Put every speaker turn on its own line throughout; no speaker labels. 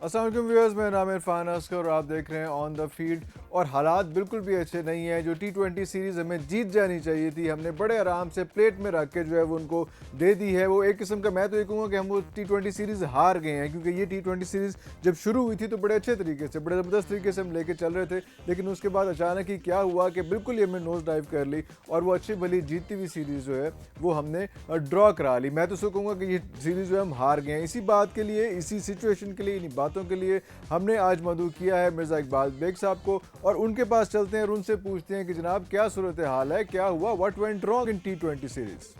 अस्सलाम वालेकुम व्यूअर्स, मेरा नाम इरफान अस्कर और आप देख रहे हैं ऑन द फील्ड। और हालात बिल्कुल भी अच्छे नहीं हैं। जो T20 सीरीज़ हमें जीत जानी चाहिए थी, हमने बड़े आराम से प्लेट में रख के जो है वो उनको दे दी है। वो एक किस्म का, मैं तो ये कहूँगा कि हम वो T20 सीरीज़ हार गए हैं, क्योंकि ये T20 सीरीज़ जब शुरू हुई थी तो बड़े अच्छे तरीके से, बड़े ज़बरदस्त तरीके से हम लेके चल रहे थे। लेकिन उसके बाद अचानक ही क्या हुआ कि बिल्कुल ही हमने नोज़ डाइव कर ली और वो अच्छी भली जीतती हुई सीरीज़ जो है वो हमने ड्रॉ करा ली। मैं तो उसको कहूँगा कि ये सीरीज़ जो है हम हार गए हैं। इसी बात के लिए, इसी सिचुएशन के लिए, इन्हीं बातों के लिए हमने आज मदऊ किया है मिर्ज़ा इकबाल बेग साहब को, और उनके पास चलते हैं और उनसे पूछते हैं कि जनाब क्या सूरत हाल है, क्या हुआ, what went wrong in T20 series.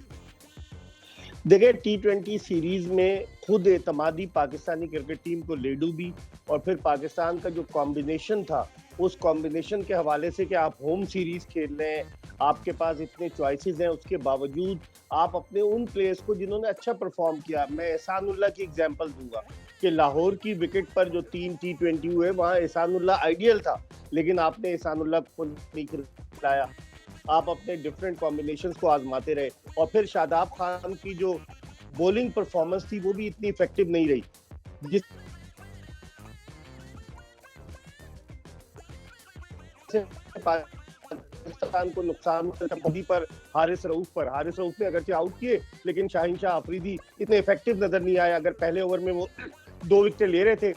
देखिए, T20 सीरीज में खुद एतमादी पाकिस्तानी क्रिकेट टीम को ले डूबी, और फिर पाकिस्तान का जो कॉम्बिनेशन था, उस कॉम्बिनेशन के हवाले से कि आप होम सीरीज खेल रहे हैं, आपके पास इतने चॉइसेस हैं, उसके बावजूद आप अपने उन प्लेयर्स को जिन्होंने अच्छा परफॉर्म किया, मैं एहसानुल्लाह की एग्जांपल दूंगा कि लाहौर की विकेट पर जो 3 T20 हुए, वहां एहसानुल्लाह आइडियल था, लेकिन आपने एहसानुल्लाह को नहीं खिलाया। आप अपने डिफरेंट कॉम्बिनेशंस को आजमाते रहे, और फिर शादाब खान की जो बॉलिंग परफॉर्मेंस थी वो भी इतनी इफेक्टिव नहीं रही, जिससे पाकिस्तान को नुकसान पर हारिस रऊफ ने अगरचे आउट किए, लेकिन शाहीन शाह अफरीदी इतने इफेक्टिव नजर नहीं आए। अगर पहले ओवर में वो 2 विकेट ले रहे थे,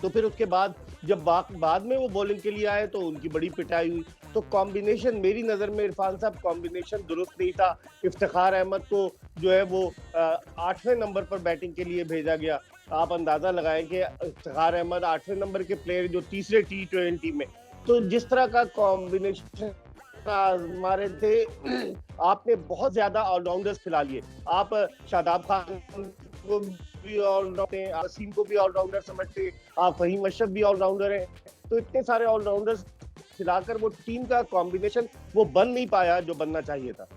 तो फिर उसके बाद जब बाद में वो बॉलिंग के लिए आए तो उनकी बड़ी पिटाई हुई। तो कॉम्बिनेशन मेरी नज़र में, इरफान साहब, कॉम्बिनेशन दुरुस्त नहीं था। इफ्तिखार अहमद को जो है वो 8वें नंबर पर बैटिंग के लिए भेजा गया। आप अंदाजा लगाएं कि इफ्तिखार अहमद 8वें नंबर के प्लेयर जो तीसरे T20 में, तो जिस तरह का कॉम्बिनेशन हमारे थे, आपने बहुत ज्यादा ऑलराउंडर्स खिला लिए। आप शादाब खान को भी ऑलराउंडर, वसीम को भी ऑलराउंडर समझते, आप फहीम अशरफ भी ऑलराउंडर हैं, तो इतने सारे ऑलराउंडर्स खिलाकर वो टीम का कॉम्बिनेशन वो बन नहीं पाया जो बनना चाहिए था।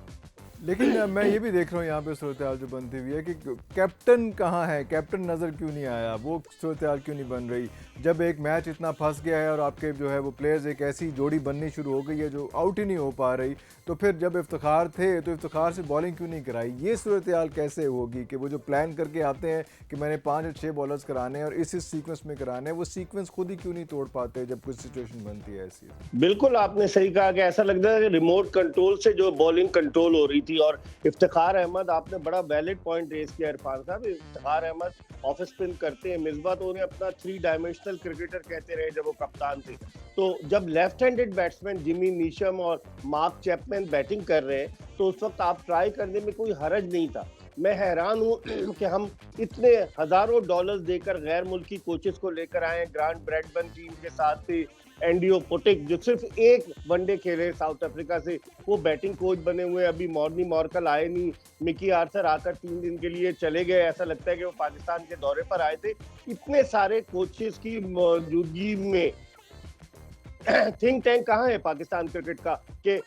लेकिन मैं ये भी देख रहा हूँ यहाँ पे सूरत हाल जो बनती हुई है कि कैप्टन कहाँ है, कैप्टन नज़र क्यों नहीं आया, वो सूरत हाल क्यों नहीं बन रही। जब एक मैच इतना फंस गया है और आपके जो है वो प्लेयर्स, एक ऐसी जोड़ी बननी शुरू हो गई है जो आउट ही नहीं हो पा रही, तो फिर जब इफ्तिखार थे तो इफ्तिखार से बॉलिंग क्यों नहीं कराई। ये सूरत हाल कैसे होगी कि वो जो प्लान करके आते हैं कि मैंने 5 या 6 बॉलर्स कराने हैं और इस सीक्वेंस में कराने हैं, वो सीक्वेंस खुद ही क्यों नहीं तोड़ पाते जब कुछ सिचुएशन बनती है ऐसी।
बिल्कुल आपने सही कहा कि ऐसा लगता है कि रिमोट कंट्रोल से जो बॉलिंग कंट्रोल हो रही थी। और इफ्तिखार अहमद, आपने बड़ा वैलिड पॉइंट रेज किया इरफान साहब। इफ्तिखार अहमद ऑफ स्पिन करते हैं, मिसबा तो उन्हें अपना 3 डायमेंशनल क्रिकेटर कहते रहे जब वो कप्तान थे। तो जब left handed batsman Jimmy Neesham और मार्क चैपमैन बैटिंग कर रहे हैं, तो उस वक्त आप ट्राई करने में कोई हरज नहीं था। मैं हैरान हूँ कि हम इतने हजारों डॉलर्स देकर गैर मुल्की कोचेस को लेकर आए। ग्रांट ब्रैडबर्न टीम के साथ थे, एंडियो पोटिक जो सिर्फ एक वनडे खेले साउथ अफ्रीका से, वो बैटिंग कोच बने हुए। अभी मॉर्नी मॉर्कल आए नहीं, मिकी आर्थर आकर 3 दिन के लिए चले गए, ऐसा लगता है कि वो पाकिस्तान के दौरे पर आए थे। इतने सारे कोचेस की मौजूदगी में थिंक टैंक कहाँ है पाकिस्तान क्रिकेट का कि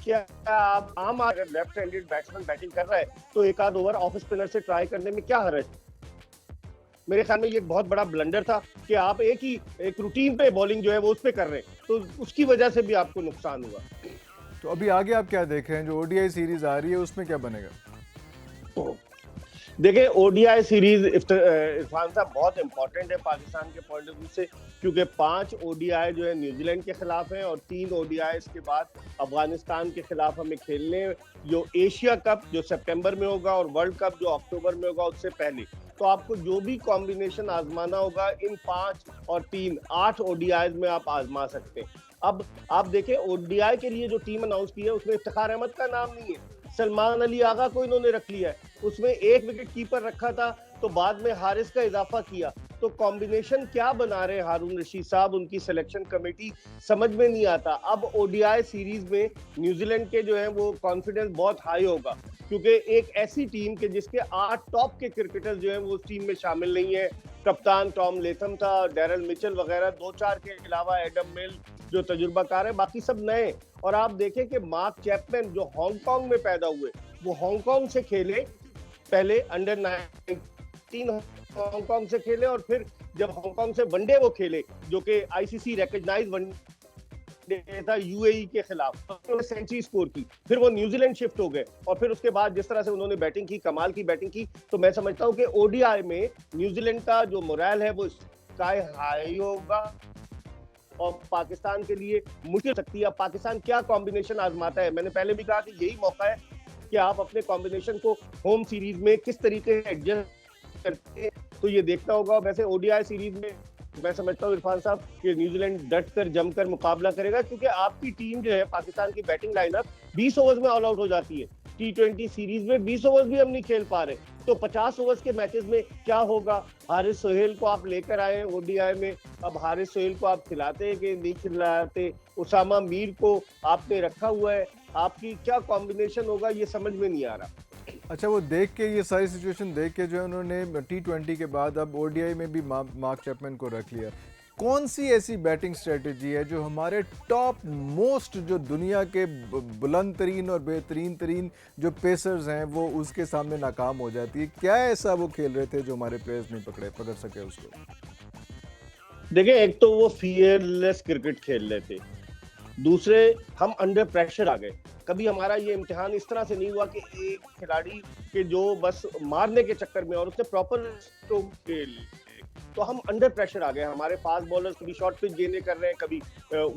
क्या आप आम अगर लेफ्ट हैंडेड बैट्समैन बैटिंग कर रहा है तो एक आध ओवर ऑफ स्पिनर से ट्राई करने में क्या हर्ज। मेरे ख्याल में ये बहुत बड़ा ब्लंडर था कि आप एक रूटीन पे बॉलिंग जो है वो उस पे कर रहे हैं, तो उसकी वजह से भी आपको नुकसान हुआ।
तो अभी आगे आप क्या देख रहे हैं, जो ODI सीरीज आ रही है उसमें क्या बनेगा।
देखिए, ओडीआई सीरीज इरफान साहब बहुत इंपॉर्टेंट है पाकिस्तान के पॉइंट ऑफ व्यू से, क्योंकि 5 ओडीआई जो है न्यूजीलैंड के खिलाफ हैं और 3 ओडीआई के बाद अफगानिस्तान के खिलाफ हमें खेलने, जो एशिया कप जो सितंबर में होगा और वर्ल्ड कप जो अक्टूबर में होगा उससे पहले। तो आपको जो भी कॉम्बिनेशन आजमाना होगा, इन 5 और 3 8 ओडीआई में आप आजमा सकते हैं। अब आप देखें, ओडीआई के लिए जो टीम अनाउंस की है उसमें इफ्तिखार अहमद का नाम नहीं है, सलमान अली आगा को इन्होंने रख लिया है। उसमें एक विकेट कीपर रखा था, तो बाद में हारिस का इजाफा किया। तो कॉम्बिनेशन क्या बना रहे हारून रशीद साहब, उनकी सिलेक्शन कमेटी, समझ में नहीं आता। अब ओडीआई सीरीज में न्यूजीलैंड के जो है वो कॉन्फिडेंस बहुत हाई होगा, क्योंकि एक ऐसी टीम के जिसके 8 टॉप के क्रिकेटर्स जो है वो उस टीम में शामिल नहीं है। कप्तान टॉम लेथम था, डैरल मिचेल वगैरह 2-4 के अलावा एडम मिल जो तजुर्बाकार है, बाकी सब नए। और आप देखें कि मार्क चैपमैन जो हांगकांग में पैदा हुए, वो हांगकांग से खेले, पहले अंडर 19 हांगकांग से खेले, और फिर जब हांगकांग से वनडे वो खेले, जो कि आईसीसी रिकॉग्नाइज्ड वनडे था यूएई के खिलाफ, उन्होंने सेंचुरी स्कोर की, फिर वो न्यूजीलैंड शिफ्ट हो गए और फिर उसके बाद जिस तरह से उन्होंने बैटिंग की, कमाल की बैटिंग की, तो मैं समझता हूं कि ओडीआई में न्यूजीलैंड का जो मोरल है वो स्काई हाई होगा और पाकिस्तान के लिए मुश्किल सकती है। अब पाकिस्तान क्या कॉम्बिनेशन आजमाता है, मैंने पहले भी कहा कि यही मौका है कि आप अपने कॉम्बिनेशन को होम सीरीज में किस तरीके से एडजस्ट करते हैं, तो ये देखना होगा। वैसे ओडीआई सीरीज में मैं समझता हूँ इरफान साहब कि न्यूजीलैंड डट कर जमकर मुकाबला करेगा, क्योंकि आपकी टीम जो है पाकिस्तान की बैटिंग लाइनअप 20 ओवर्स में ऑल आउट हो जाती है। टी20 सीरीज में 20 ओवर्स भी हम नहीं खेल पा रहे, तो 50 ओवर्स के मैचेस में क्या होगा। हारिस सोहेल को आप लेकर आए ओडीआई में, अब हारिस सोहेल को आप खिलाते हैं कि नहीं खिलाते, उसामा मीर को आपने रखा हुआ है, आपकी क्या कॉम्बिनेशन होगा ये समझ में नहीं आ रहा।
अच्छा, वो देख के, ये सारी सिचुएशन देख के जो है उन्होंने टी20 के बाद अब ओडीआई में भी मार्क चैपमैन को रख लिया। कौन सी ऐसी बैटिंग स्ट्रेटजी है जो हमारे टॉप मोस्ट जो दुनिया के बुलंद तरीन और बेहतरीन तरीन जो पेसर्स हैं वो उसके सामने नाकाम हो जाती है? क्या ऐसा वो खेल रहे थे जो हमारे प्लेयर्स नहीं पकड़ सके उसको?
देखिए, एक तो वो फियरलेस क्रिकेट खेल रहे थे, दूसरे हम अंडर प्रेशर आ गए। कभी हमारा ये इम्तिहान इस तरह से नहीं हुआ कि एक खिलाड़ी के जो बस मारने के चक्कर में और उसने प्रॉपर स्ट्रोक खेल, तो हम अंडर प्रेशर आ गए। हमारे फास्ट बॉलर्स कभी शॉर्ट पिच गेंदें कर रहे हैं, कभी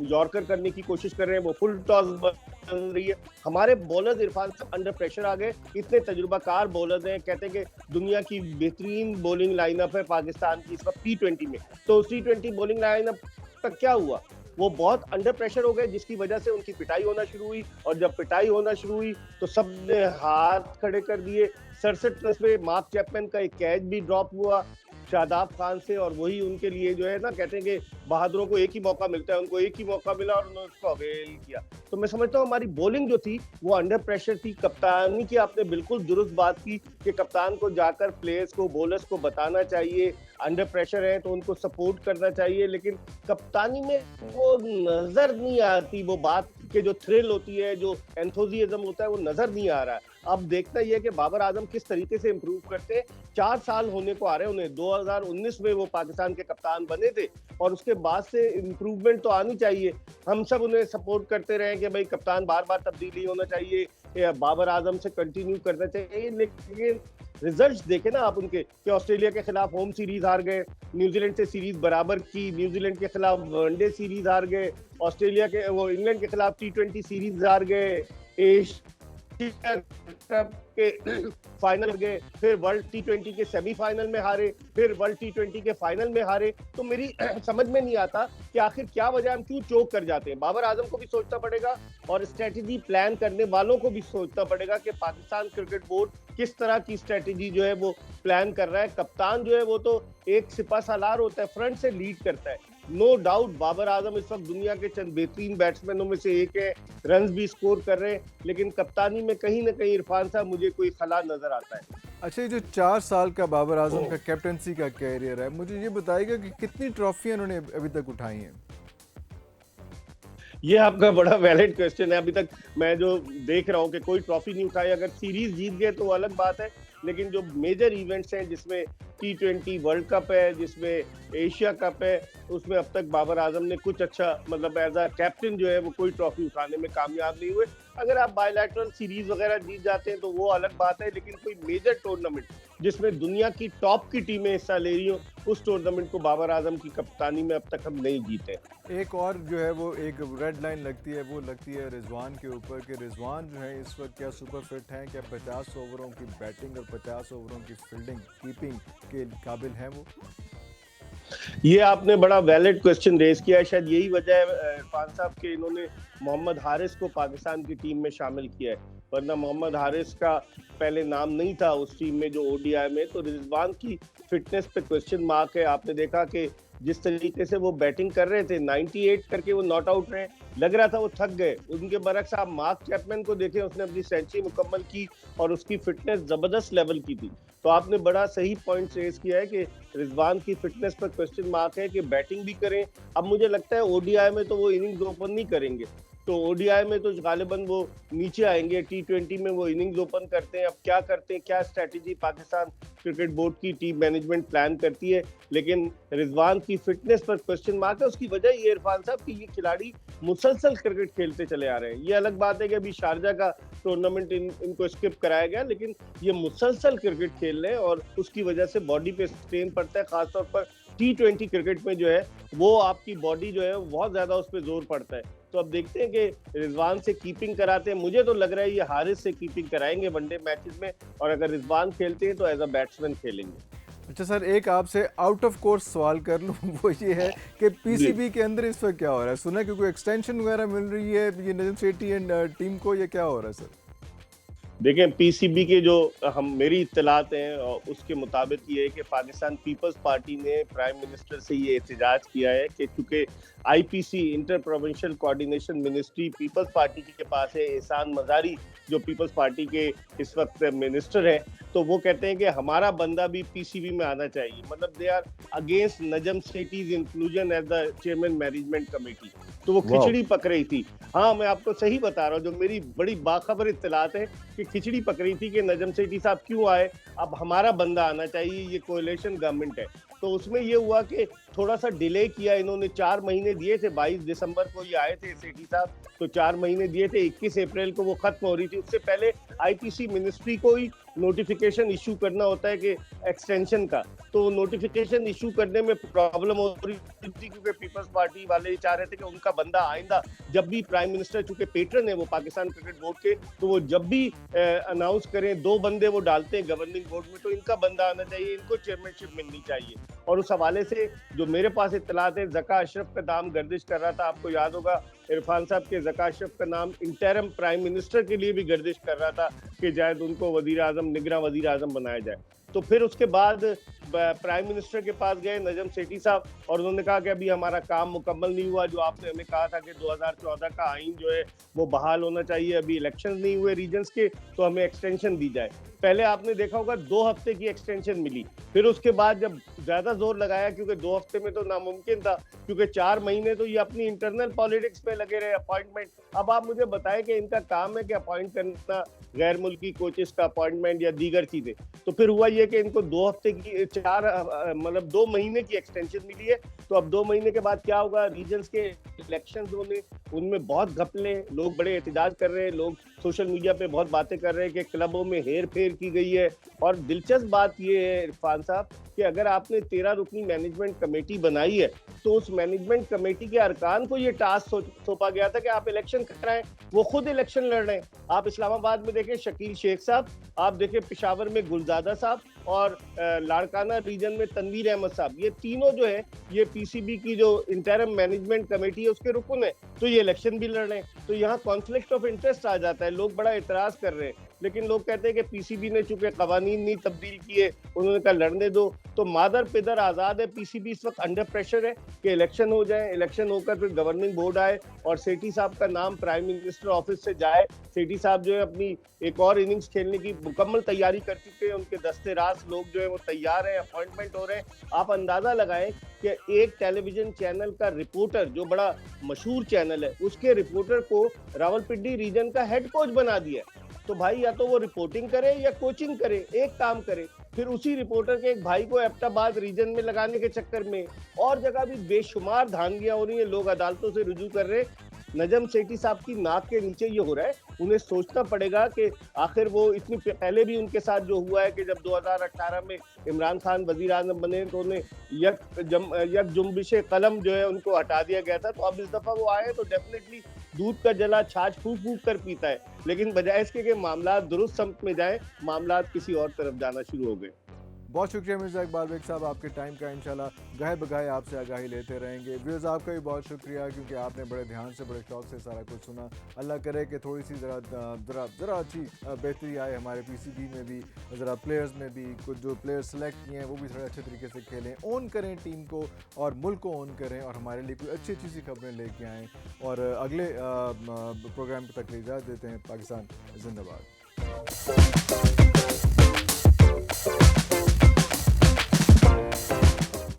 यॉर्कर करने की कोशिश कर रहे हैं, वो फुल टॉस बन रही है। हमारे बॉलर्स इरफान साहब अंडर प्रेशर आ गए, इतने तजुर्बाकार बॉलर्स हैं, कहते हैं कि दुनिया की बेहतरीन बॉलिंग लाइनअप है पाकिस्तान की इस वक्त टी20 में। तो टी20 बॉलिंग लाइनअप का क्या हुआ, वो बहुत अंडर प्रेशर हो गए, जिसकी वजह से उनकी पिटाई होना शुरू हुई, और जब पिटाई होना शुरू हुई तो सबने हाथ खड़े कर दिए। 67 रन पे मार्क चैपमैन का एक कैच भी ड्रॉप हुआ शादाब खान से, और वही उनके लिए जो है ना, कहते हैं कि बहादुरों को एक ही मौका मिलता है, उनको एक ही मौका मिला और उन्होंने उसको अवेल किया। तो मैं समझता हूँ हमारी बॉलिंग जो थी वो अंडर प्रेशर थी। कप्तानी की आपने बिल्कुल दुरुस्त बात की कि कप्तान को जाकर प्लेयर्स को, बॉलर्स को बताना चाहिए अंडर प्रेशर है तो उनको सपोर्ट करना चाहिए, लेकिन कप्तानी में वो नजर नहीं आती, वो बात के जो थ्रिल होती है, जो एंथुजियाज्म होता है, वो नजर नहीं आ रहा है। अब देखना यह है कि बाबर आजम किस तरीके से इंप्रूव करते हैं। 4 साल होने को आ रहे हैं उन्हें, 2019 में वो पाकिस्तान के कप्तान बने थे और उसके बाद से इंप्रूवमेंट तो आनी चाहिए। हम सब उन्हें सपोर्ट करते रहे कि भाई कप्तान बार बार तब्दीली होना चाहिए या बाबर आजम से कंटिन्यू करना चाहिए, लेकिन रिजल्ट्स देखे ना आप उनके, कि ऑस्ट्रेलिया के खिलाफ होम सीरीज हार गए, न्यूजीलैंड से सीरीज बराबर की, न्यूजीलैंड के खिलाफ वनडे सीरीज हार गए, ऑस्ट्रेलिया के वो इंग्लैंड के खिलाफ टी20 सीरीज हार गए, कप के फाइनल गए, फिर वर्ल्ड टी20 के सेमीफाइनल में हारे, फिर वर्ल्ड टी20 के फाइनल में हारे। तो मेरी समझ में नहीं आता कि आखिर क्या वजह, हम क्यों चोक कर जाते हैं। बाबर आजम को भी सोचना पड़ेगा और स्ट्रेटेजी प्लान करने वालों को भी सोचना पड़ेगा कि पाकिस्तान क्रिकेट बोर्ड किस तरह की स्ट्रेटेजी जो है वो प्लान कर रहा है। कप्तान जो है वो तो एक सिपा सालार होता है, फ्रंट से लीड करता है। नो डाउट बाबर आजम इस वक्त दुनिया के चंद बेहतरीन बैट्समैनों में से एक है, रन्स भी स्कोर कर रहे हैं, लेकिन कप्तानी में कहीं ना कहीं इरफान साहब मुझे कोई खला नजर आता है।
अच्छा, ये जो 4 साल का बाबर आजम का कैप्टनसी का कैरियर है, मुझे ये बताइएगा कि कितनी ट्रॉफियां उन्होंने अभी तक उठाई हैं?
ये आपका बड़ा वैलिड क्वेश्चन है। अभी तक मैं जो देख रहा हूँ कि कोई ट्रॉफी नहीं उठाई। अगर सीरीज जीत गए तो अलग बात है, लेकिन जो मेजर इवेंट्स हैं जिसमें टी20 वर्ल्ड कप है, जिसमें एशिया कप है, उसमें अब तक बाबर आजम ने कुछ अच्छा, मतलब एज अ कैप्टन जो है वो कोई ट्रॉफी उठाने में कामयाब नहीं हुए। अगर आप बायलैटरल सीरीज वगैरह जीत जाते हैं तो वो अलग बात है, लेकिन कोई मेजर टूर्नामेंट जिसमें दुनिया की टॉप की टीमें हिस्सा ले रही हो, उस टूर्नामेंट को बाबर आजम की कप्तानी में अब तक हम नहीं जीते।
एक और जो है वो एक रेड लाइन लगती है, वो लगती है रिजवान के ऊपर, कि रिजवान जो है इस वक्त क्या सुपर फिट हैं, क्या 50 ओवरों की बैटिंग और 50 ओवरों की फील्डिंग कीपिंग के काबिल हैं वो?
ये आपने बड़ा वैलिड क्वेश्चन रेज किया है। शायद यही वजह है इरफान साहब के इन्होंने मोहम्मद हारिस को पाकिस्तान की टीम में शामिल किया है, वरना मोहम्मद हारिस का पहले नाम नहीं था उस टीम में जो ओडीआई में। तो रिजवान की फिटनेस पे क्वेश्चन मार्क है। आपने देखा कि जिस तरीके से वो बैटिंग कर रहे थे, 98 करके वो नॉट आउट रहे, लग रहा था वो थक गए। उनके बरक्स आप मार्क चैपमैन को देखें, उसने अपनी सेंचुरी मुकम्मल की और उसकी फिटनेस जबरदस्त लेवल की थी। तो आपने बड़ा सही पॉइंट रेज किया है कि रिजवान की फिटनेस पर क्वेश्चन मार्क है कि बैटिंग भी करें। अब मुझे लगता है ओडीआई में तो वो इनिंग्स ओपन नहीं करेंगे, तो ओडीआई में तो गालिबन वो नीचे आएंगे, टी20 में वो इनिंग्स ओपन करते हैं। अब क्या करते हैं, क्या स्ट्रैटेजी पाकिस्तान क्रिकेट बोर्ड की टीम मैनेजमेंट प्लान करती है, लेकिन रिजवान की फिटनेस पर क्वेश्चन मार्क है। उसकी वजह ये इरफान साहब कि ये खिलाड़ी मुसलसल क्रिकेट खेलते चले आ रहे हैं। ये अलग बात है कि अभी शारजा का टूर्नामेंट इनको स्किप कराया गया, लेकिन ये मुसलसल क्रिकेट खेल रहे हैं और उसकी वजह से बॉडी पे स्ट्रेन पड़ता है। खासतौर पर टी20 क्रिकेट में जो है वो आपकी बॉडी जो है बहुत ज्यादा उस पर जोर पड़ता है। तो अब देखते हैं कि रिजवान से कीपिंग कराते हैं। मुझे तो लग रहा है ये हारिस से कीपिंग कराएंगे वनडे मैचेस में, और अगर रिजवान खेलते हैं तो एज अ बैट्समैन खेलेंगे।
अच्छा सर, एक आपसे आउट ऑफ कोर्स सवाल कर लूँ वो ये है कि पीसीबी के अंदर इस वक्त क्या हो रहा है? सुना है कि कोई एक्सटेंशन वगैरह मिल रही है ये नजम सेठी एंड टीम को, ये क्या हो रहा है सर?
देखें, पीसीबी के जो मेरी इत्तलात हैं और उसके मुताबिक ये है कि पाकिस्तान पीपल्स पार्टी ने प्राइम मिनिस्टर से ये एहतजाज किया है कि चूंकि IPC inter provincial coordination ministry Peoples Party के पास है, एहसान मजारी जो पीपल्स पार्टी के इस वक्त मिनिस्टर हैं, तो वो कहते हैं कि हमारा बंदा भी पीसीबी में आना चाहिए। मतलब they are against Najam Sethi's inclusion as the chairman management committee. तो वो खिचड़ी पक रही थी। हाँ, मैं आपको सही बता रहा हूँ, जो मेरी बड़ी बाखबर इत्तलात है कि खिचड़ी पक रही थी कि नजम सेठी साहब क्यों आए, अब हमारा बंदा आना चाहिए, ये कोएलिशन गवर्नमेंट है। तो उसमें ये हुआ कि थोड़ा सा डिले किया इन्होंने, 4 महीने दिए थे। 22 दिसंबर को ये आए थे सेठी साहब, तो 4 महीने दिए थे। 21 अप्रैल को वो खत्म हो रही थी। उससे पहले आईपीसी मिनिस्ट्री को ही नोटिफिकेशन इशू करना होता है कि एक्सटेंशन का, तो नोटिफिकेशन इशू करने में प्रॉब्लम हो रही थी क्योंकि पीपल्स पार्टी वाले चाह रहे थे कि उनका बंदा आइंदा जब भी प्राइम मिनिस्टर, चूंकि पेट्रन है वो पाकिस्तान क्रिकेट बोर्ड के, तो वो जब भी अनाउंस करें 2 बंदे वो डालते हैं गवर्निंग बोर्ड में, तो इनका बंदा आना चाहिए, इनको चेयरमैनशिप मिलनी चाहिए। और उस हवाले से जो मेरे पास इत्तलात है, ज़का अशरफ का नाम गर्दिश कर रहा था। आपको याद होगा इरफान साहब के ज़का अशरफ का नाम इंटरिम प्राइम मिनिस्टर के लिए भी गर्दिश कर रहा था कि शायद उनको वजीर आजम, निगरान वजीर आजम बनाया जाए। तो फिर उसके बाद प्राइम मिनिस्टर के पास गए नजम सेठी साहब, और उन्होंने कहा कि अभी हमारा काम मुकम्मल नहीं हुआ। जो आपने हमें कहा था कि 2014 का आइन जो है वो बहाल होना चाहिए, अभी इलेक्शंस नहीं हुए रीजन्स के, तो हमें एक्सटेंशन दी जाए। पहले आपने देखा होगा 2 हफ्ते की एक्सटेंशन मिली। फिर उसके बाद जब ज्यादा जोर लगाया, क्योंकि 2 हफ्ते में तो नामुमकिन था, क्योंकि 4 महीने तो ये अपनी इंटरनल पॉलिटिक्स पे लगे रहे, अपॉइंटमेंट। अब आप मुझे बताएं कि इनका काम है कि अपॉइंट करना गैर मुल्की कोचेस का अपॉइंटमेंट या दीगर चीजें। तो फिर हुआ ये कि इनको 2 हफ्ते की 2 महीने की एक्सटेंशन मिली है। तो अब 2 महीने के बाद क्या होगा? रीजन्स के इलेक्शंस होने, उनमें बहुत घपले, लोग बड़े एहतजाज कर रहे हैं, लोग सोशल मीडिया पे बहुत बातें कर रहे हैं कि क्लबों में हेर फेर की गई है। और दिलचस्प बात ये है इरफान साहब कि अगर आपने 13 रुकनी मैनेजमेंट कमेटी बनाई है, तो उस मैनेजमेंट कमेटी के अरकान को ये टास्क सौंपा गया था कि आप इलेक्शन कराएं। वो खुद इलेक्शन लड़ रहे हैं। आप इस्लामाबाद में देखें शकील शेख साहब, आप देखें पेशावर में गुलजादा साहब, और लाड़काना रीजन में तनवीर अहमद साहब, ये तीनों जो है ये पीसीबी की जो इंटरिम मैनेजमेंट कमेटी है उसके रुकन है। तो ये इलेक्शन भी लड़ रहे हैं। तो यहाँ कॉन्फ्लिक्ट ऑफ इंटरेस्ट आ जाता है। लोग बड़ा एतराज कर रहे हैं, लेकिन लोग कहते हैं कि पीसीबी ने चूंकि कवानीन नहीं तब्दील किए, उन्होंने कहा लड़ने दो। तो मादर पिदर आजाद है। पीसीबी इस वक्त अंडर प्रेशर है कि इलेक्शन हो जाए, इलेक्शन होकर फिर गवर्निंग बोर्ड आए और सेठी साहब का नाम प्राइम मिनिस्टर ऑफिस से जाए। सेठी साहब जो है अपनी एक और इनिंग्स खेलने की मुकम्मल तैयारी कर चुके हैं। उनके दस्ते रास लोग जो है वो तैयार हैं, अपॉइंटमेंट हो रहे हैं। आप अंदाजा लगाएं कि एक टेलीविजन चैनल का रिपोर्टर, जो बड़ा मशहूर चैनल है, उसके रिपोर्टर को रावलपिंडी रीजन का हेड कोच बना दिया। तो भाई या तो वो रिपोर्टिंग करे या कोचिंग करे, एक काम करे। फिर उसी रिपोर्टर के एक भाई को एबटाबाद रीजन में लगाने के चक्कर में और जगह भी बेशुमार धांधलियां हो रही है। लोग अदालतों से रुजू कर रहे हैं। नजम सेठी साहब की नाक के नीचे ये हो रहा है। उन्हें सोचना पड़ेगा कि आखिर वो इतनी पहले भी उनके साथ जो हुआ है कि जब 2018 में इमरान खान वजीर आजम बने तो उन्हें यक जुम्बिश कलम जो है उनको हटा दिया गया था। तो अब इस दफा वो आए तो डेफिनेटली दूध का जला छाछ फूक फूक कर पीता है, लेकिन बजाय इसके कि मामला दुरुस्त समत में जाए, मामला किसी और तरफ जाना शुरू हो गए।
बहुत शुक्रिया मिर्ज़ा इकबाल बेग साहब, आपके टाइम का इंशाल्लाह गाहे बगाहे आपसे आगाही लेते रहेंगे। व्यूअर्स आपका भी बहुत शुक्रिया, क्योंकि आपने बड़े ध्यान से, बड़े शौक से सारा कुछ सुना। अल्लाह करे कि थोड़ी सी ज़रा अच्छी बेहतरी आए हमारे पीसीबी में भी, ज़रा प्लेयर्स में भी। कुछ जो प्लेयर्स सेलेक्ट किए हैं वो भी थोड़े अच्छे तरीके से खेलें, ओन करें टीम को और मुल्क को ओन करें, और हमारे लिए कोई अच्छी अच्छी सी खबरें लेके आएँ। और अगले प्रोग्राम तक ले इजाज़त देते हैं। पाकिस्तान जिंदाबाद।